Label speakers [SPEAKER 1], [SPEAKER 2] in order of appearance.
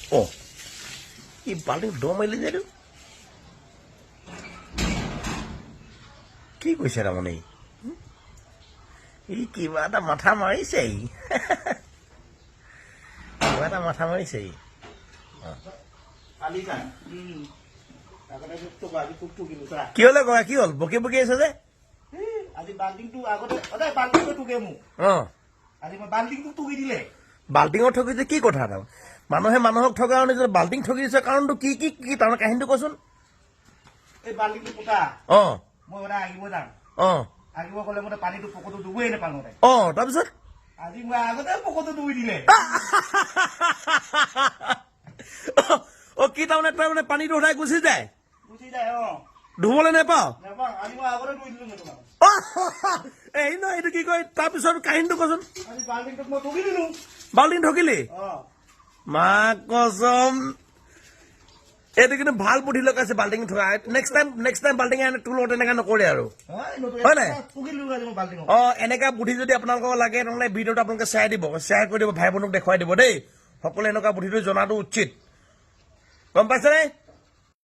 [SPEAKER 1] অ ই বাল্টিং দ মাৰিলে যে কি কৈছে তাৰমানে ই কিবা এটা মাথা মাৰিছে কিবা এটা মাথা মাৰিছে কি হলে কয় কি হল বকি বকি আছে যে
[SPEAKER 2] আজি বাল্টিংটো আগতে সদায় বাল্টিংটো টুকে মোক আজি মই বাল্টিংটো টুকি দিলে
[SPEAKER 1] বাল্টিঙত ঠগিছে কি কথা তাৰ মানুহে মানুহক ঠগাৰ নিজৰ বাল্টিং ঠগি দিছে কাৰণটো কি কি কি তাৰ কাহিনীটো কচোন
[SPEAKER 2] এই বাল্টিংটো পোতা
[SPEAKER 1] অ
[SPEAKER 2] মই সদায় আগিব যাম
[SPEAKER 1] অ
[SPEAKER 2] আগিব গ'লে মই পানীটো পকৰটো ডুবই নাপালো
[SPEAKER 1] অ তাৰপিছত
[SPEAKER 2] আজি মই আগতে পকৰটো ডুবি দিলে
[SPEAKER 1] অ কি তাৰমানে পানীটো সদায় গুচি যায়
[SPEAKER 2] অ
[SPEAKER 1] ধুবলৈ নাপাওঁ
[SPEAKER 2] আজি মই আগতে ডুবি দিলো মই তোমাক
[SPEAKER 1] এই ন এইটো কি কয় তাৰপিছত কাহিনীটো কচোন
[SPEAKER 2] আজি বাল্টিংটোক মই টুকি দিলো
[SPEAKER 1] বাল্টিং ঠগিলি
[SPEAKER 2] অ
[SPEAKER 1] মা কচম এইটো কিন্তু ভাল বুদ্ধি লগাইছে বাল্টিং ঠগা নেক্সট টাইম বাল্টিং তোৰ লগত এনেকা নকৰে আৰু হয় নাই অ এনেকা বুদ্ধি যদি আপোনালোকক লাগে নহ'লে ভিডিঅ'টো আপোনালোকে শ্বেয়াৰ কৰি দিব ভাই ভনীক দেখুৱাই দিব দেই সকলোৱে এনেকুৱা বুদ্ধিটো জনাটো উচিত গম পাইছে নে